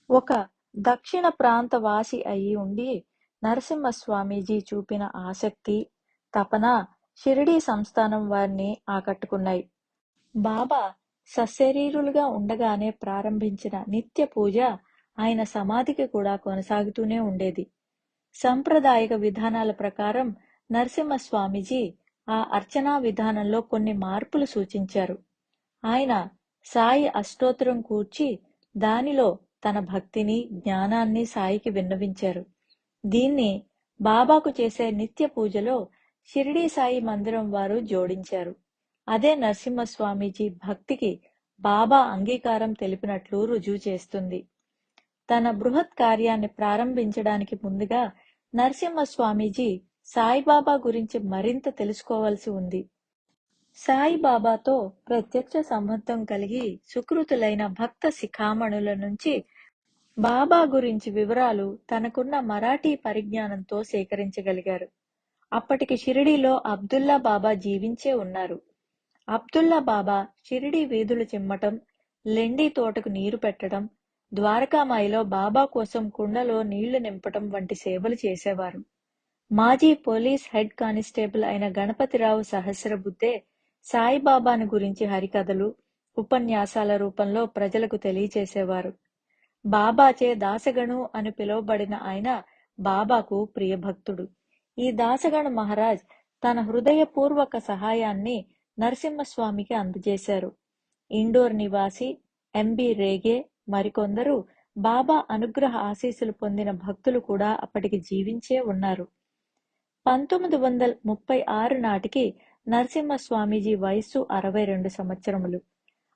ఒక దక్షిణ ప్రాంత వాసి అయి ఉండి నరసింహస్వామీజీ చూపిన ఆసక్తి, తపన షిరిడీ సంస్థానం వారిని ఆకట్టుకున్నాయి. బాబా సశరీరులుగా ఉండగానే ప్రారంభించిన నిత్య పూజ ఆయన సమాధికి కూడా కొనసాగుతూనే ఉండేది. సంప్రదాయక విధానాల ప్రకారం నరసింహస్వామీజీ ఆ అర్చనా విధానంలో కొన్ని మార్పులు సూచించారు. ఆయన సాయి అష్టోత్తరం కూర్చి దానిలో తన భక్తిని, జ్ఞానాన్ని సాయికి విన్నవించారు. దీన్ని బాబాకు చేసే నిత్య పూజలో షిరిడీ సాయి మందిరం వారు జోడించారు. అదే నరసింహస్వామీజీ భక్తికి బాబా అంగీకారం తెలిపినట్లు రుజువు చేస్తుంది. తన బృహత్ కార్యాన్ని ప్రారంభించడానికి ముందుగా నరసింహస్వామీజీ సాయిబాబా గురించి మరింత తెలుసుకోవలసి ఉంది. సాయిబాబాతో ప్రత్యక్ష సంబంధం కలిగి సుకృతులైన భక్త శిఖామణుల నుంచి బాబా గురించి వివరాలు తనకున్న మరాఠీ పరిజ్ఞానంతో సేకరించగలిగారు. అప్పటికి షిరిడీలో అబ్దుల్లా బాబా జీవించే ఉన్నారు. అబ్దుల్లా బాబా షిరిడీ వీధులు చిమ్మటం, లెండి తోటకు నీరు పెట్టడం, ద్వారకామాయిలో బాబా కోసం కుండలో నీళ్లు నింపటం వంటి సేవలు చేసేవారు. మాజీ పోలీస్ హెడ్ కానిస్టేబుల్ అయిన గణపతిరావు సహస్రబుద్ధే సాయిబాబాను గురించి హరికథలు, ఉపన్యాసాల రూపంలో ప్రజలకు తెలియచేసేవారు. బాబాచే దాసగణు అని పిలువబడిన ఆయన బాబాకు ప్రియభక్తుడు. ఈ దాసగణు మహారాజ్ తన హృదయపూర్వక సహాయాన్ని నరసింహస్వామికి అందజేశారు. ఇండోర్ నివాసి ఎంబి రేగే మరికొందరు బాబా అనుగ్రహ ఆశీస్సులు పొందిన భక్తులు కూడా అప్పటికి జీవించే ఉన్నారు. 1936 నాటికి నరసింహస్వామీజీ వయస్సు 62 సంవత్సరములు.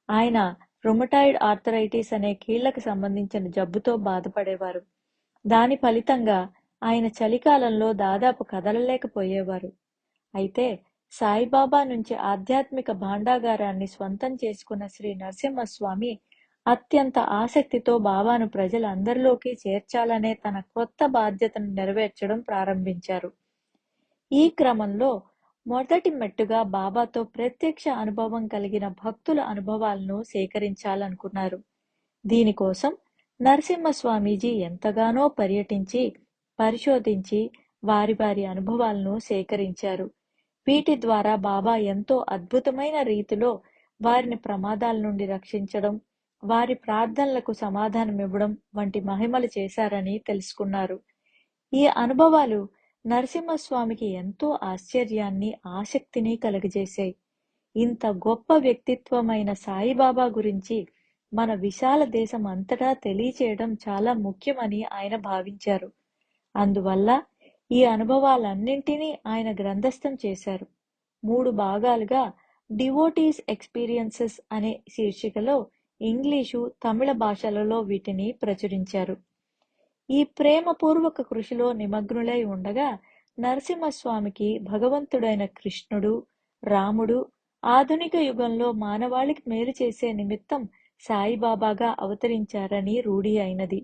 ఆయన రుమటాయిడ్ ఆర్థరైటిస్ అనే కీళ్లకు సంబంధించిన జబ్బుతో బాధపడేవారు. దాని ఫలితంగా ఆయన చలికాలంలో దాదాపు కదలలేకపోయేవారు. అయితే సాయిబాబా నుంచి ఆధ్యాత్మిక భాండాగారాన్ని స్వంతం చేసుకున్న శ్రీ నరసింహస్వామి అత్యంత ఆసక్తితో బాబాను ప్రజలందరిలోకి చేర్చాలనే తన కొత్త బాధ్యతను నెరవేర్చడం ప్రారంభించారు. ఈ క్రమంలో మొదటి మెట్టుగా బాబాతో ప్రత్యక్ష అనుభవం కలిగిన భక్తుల అనుభవాలను సేకరించాలనుకున్నారు. దీనికోసం నరసింహస్వామీజీ ఎంతగానో పర్యటించి, పరిశోధించి వారి వారి అనుభవాలను సేకరించారు. వీటి ద్వారా బాబా ఎంతో అద్భుతమైన రీతిలో వారిని ప్రమాదాల నుండి రక్షించడం, వారి ప్రార్థనలకు సమాధానమివ్వడం వంటి మహిమలు చేశారని తెలుసుకున్నారు. ఈ అనుభవాలు నరసింహస్వామికి ఎంతో ఆశ్చర్యాన్ని, ఆసక్తిని కలుగజేశాయి. ఇంత గొప్ప వ్యక్తిత్వమైన సాయిబాబా గురించి మన విశాల దేశం అంతటా తెలియచేయడం చాలా ముఖ్యమని ఆయన భావించారు. అందువల్ల ఈ అనుభవాలన్నింటినీ ఆయన గ్రంథస్థం చేశారు. 3 భాగాలుగా డివోటీస్ ఎక్స్పీరియన్సెస్ అనే శీర్షికలో ఇంగ్లీషు, తమిళ భాషలలో వీటిని ప్రచురించారు. ఈ ప్రేమపూర్వక కృషిలో నిమగ్నులై ఉండగా నరసింహస్వామికి భగవంతుడైన కృష్ణుడు, రాముడు ఆధునిక యుగంలో మానవాళికి మేలు చేసే నిమిత్తం సాయిబాబాగా అవతరించారని రూఢి అయినది.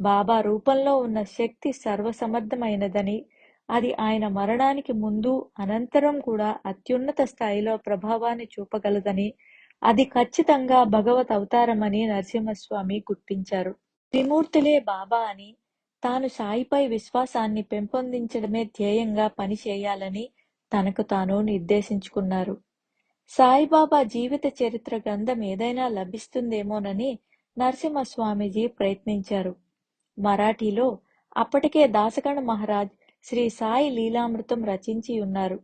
బాబా రూపంలో ఉన్న శక్తి సర్వసమర్థమైనదని, అది ఆయన మరణానికి ముందు, అనంతరం కూడా అత్యున్నత స్థాయిలో ప్రభావాన్ని చూపగలదని, అది ఖచ్చితంగా భగవత్ అవతారమని నరసింహస్వామి గుర్తించారు. త్రిమూర్తులే బాబా అని, తాను సాయిపై విశ్వాసాన్ని పెంపొందించడమే ధ్యేయంగా పనిచేయాలని తనకు తాను నిర్దేశించుకున్నారు. సాయిబాబా జీవిత చరిత్ర గ్రంథం ఏదైనా లభిస్తుందేమోనని నరసింహస్వామీజీ ప్రయత్నించారు. మరాఠీలో అప్పటికే దాసగణ మహారాజ్ శ్రీ సాయి లీలామృతం రచించి ఉన్నారు.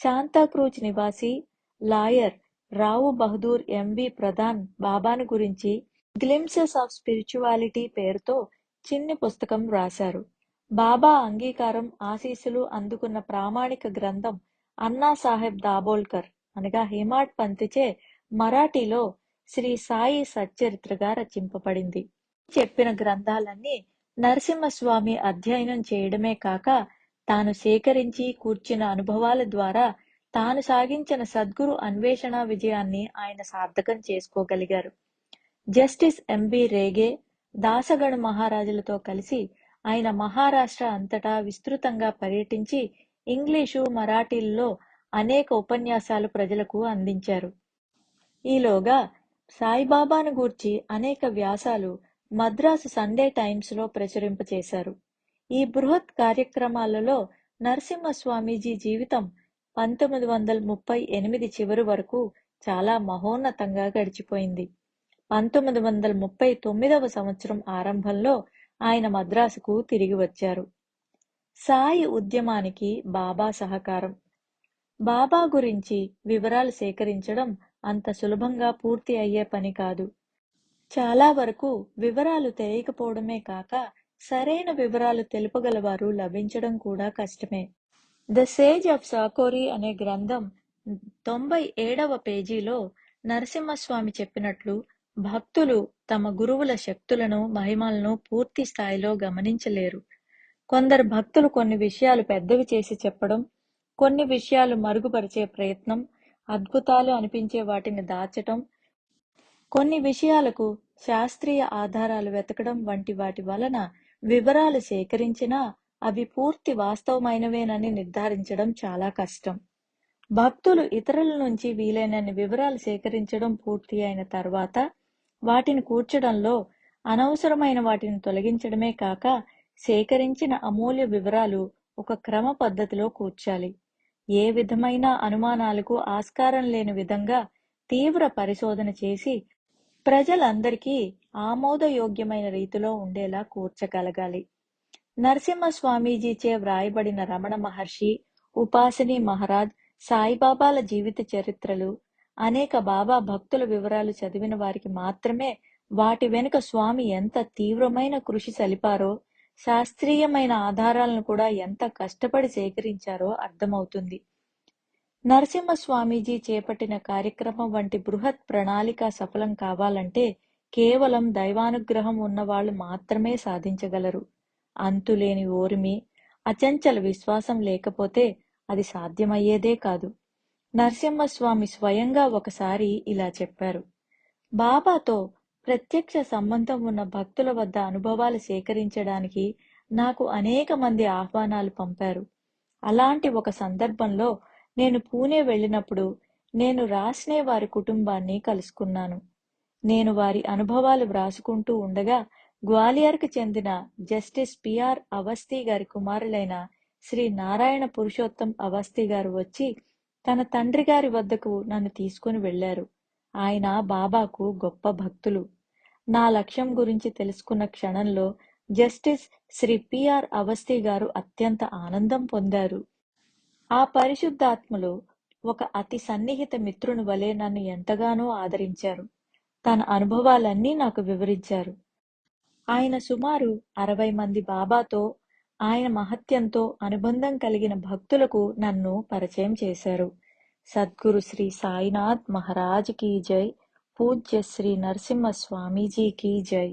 శాంతాక్రూజ్ నివాసి లాయర్ రావు బహదూర్ ఎంవి ప్రధాన్ బాబాను గురించి గ్లింప్సెస్ ఆఫ్ స్పిరిచువాలిటీ పేరుతో చిన్ని పుస్తకం రాశారు. బాబా అంగీకారం, ఆశీస్సులు అందుకున్న ప్రామాణిక గ్రంథం అన్నా సాహెబ్ దాబోల్కర్ అనగా హేమాడ్ పంత్చే మరాఠీలో శ్రీ సాయి సచ్చరిత్రగా రచింపబడింది. చెప్పిన గ్రంథాలన్నీ నరసింహస్వామి అధ్యయనం చేయడమే కాక తాను సేకరించి కూర్చిన అనుభవాల ద్వారా తాను సాగించిన సద్గురు అన్వేషణ విజయాన్ని ఆయన సార్థకం చేసుకోగలిగారు. జస్టిస్ ఎంబి రేగే, దాసగణ మహారాజులతో కలిసి ఆయన మహారాష్ట్ర అంతటా విస్తృతంగా పర్యటించి ఇంగ్లీషు, మరాఠీల్లో అనేక ఉపన్యాసాలు ప్రజలకు అందించారు. ఈలోగా సాయిబాబాను గూర్చి అనేక వ్యాసాలు మద్రాసు సండే టైమ్స్లో ప్రచురింపచేశారు. ఈ బృహత్ కార్యక్రమాలలో నరసింహస్వామీజీ జీవితం 1938 చివరి వరకు చాలా మహోన్నతంగా గడిచిపోయింది. 1939వ సంవత్సరం ఆరంభంలో ఆయన మద్రాసుకు తిరిగి వచ్చారు. సాయి ఉద్యమానికి బాబా సహకారం. బాబా గురించి వివరాలు సేకరించడం అంత సులభంగా పూర్తి అయ్యే పని కాదు. చాలా వరకు వివరాలు తెలియకపోవడమే కాక సరైన వివరాలు తెలుపగలవారు లభించడం కూడా కష్టమే. ద సేజ్ ఆఫ్ సాకోరి అనే గ్రంథం 97వ పేజీలో నరసింహస్వామి చెప్పినట్లు భక్తులు తమ గురువుల శక్తులను మహిమలను పూర్తి స్థాయిలో గమనించలేరు. కొందరు భక్తులు కొన్ని విషయాలు పెద్దవి చేసి చెప్పడం, కొన్ని విషయాలు మరుగుపరిచే ప్రయత్నం, అద్భుతాలు అనిపించే వాటిని దాచటం, కొన్ని విషయాలకు శాస్త్రీయ ఆధారాలు వెతకడం వంటి వాటి వలన వివరాలు సేకరించినా అవి పూర్తి వాస్తవమైనవేనని నిర్ధారించడం చాలా కష్టం. భక్తులు ఇతరుల నుంచి వీలైనన్ని వివరాలు సేకరించడం పూర్తి అయిన తర్వాత వాటిని కూర్చడంలో అనవసరమైన వాటిని తొలగించడమే కాక సేకరించిన అమూల్య వివరాలు ఒక క్రమ పద్ధతిలో కూర్చాలి. ఏ విధమైన అనుమానాలకు ఆస్కారం లేని విధంగా తీవ్ర పరిశోధన చేసి ప్రజలందరికీ ఆమోదయోగ్యమైన రీతిలో ఉండేలా కూర్చగలగాలి. నరసింహస్వామీజీచే వ్రాయబడిన రమణ మహర్షి, ఉపాసిని మహారాజ్, సాయిబాబాల జీవిత చరిత్రలు, అనేక బాబా భక్తుల వివరాలు చదివిన వారికి మాత్రమే వాటి వెనుక స్వామి ఎంత తీవ్రమైన కృషి సలిపారో, శాస్త్రీయమైన ఆధారాలను కూడా ఎంత కష్టపడి సేకరించారో అర్థమవుతుంది. నరసింహస్వామీజీ చేపట్టిన కార్యక్రమం వంటి బృహత్ ప్రణాళిక సఫలం కావాలంటే కేవలం దైవానుగ్రహం ఉన్నవాళ్లు మాత్రమే సాధించగలరు. అంతులేని ఓర్మి, అచంచల విశ్వాసం లేకపోతే అది సాధ్యమయ్యేదే కాదు. నరసింహస్వామి స్వయంగా ఒకసారి ఇలా చెప్పారు: బాబాతో ప్రత్యక్ష సంబంధం ఉన్న భక్తుల వద్ద అనుభవాలు సేకరించడానికి నాకు అనేక మంది ఆహ్వానాలు పంపారు. అలాంటి ఒక సందర్భంలో నేను పూణే వెళ్ళినప్పుడు నేను రాస్నే వారి కుటుంబాన్ని కలుసుకున్నాను. నేను వారి అనుభవాలు వ్రాసుకుంటూ ఉండగా గ్వాలియర్కు చెందిన జస్టిస్ పిఆర్ అవస్థీ గారి కుమారులైన శ్రీ నారాయణ పురుషోత్తం అవస్థీ గారు వచ్చి తన తండ్రి గారి వద్దకు నన్ను తీసుకుని వెళ్లారు. ఆయన బాబాకు గొప్ప భక్తులు. నా లక్ష్యం గురించి తెలుసుకున్న క్షణంలో జస్టిస్ శ్రీ పిఆర్ అవస్థీ గారు అత్యంత ఆనందం పొందారు. ఆ పరిశుద్ధాత్మలు ఒక అతి సన్నిహిత మిత్రుని వలె నన్ను ఎంతగానో ఆదరించారు. తన అనుభవాలన్నీ నాకు వివరించారు. ఆయన సుమారు 60 మంది బాబాతో, ఆయన మహత్యంతో అనుబంధం కలిగిన భక్తులకు నన్ను పరిచయం చేశారు. సద్గురు శ్రీ సాయినాథ్ మహారాజ్ కీ జై. పూజ్య శ్రీ నరసింహ స్వామీజీ కీ జై.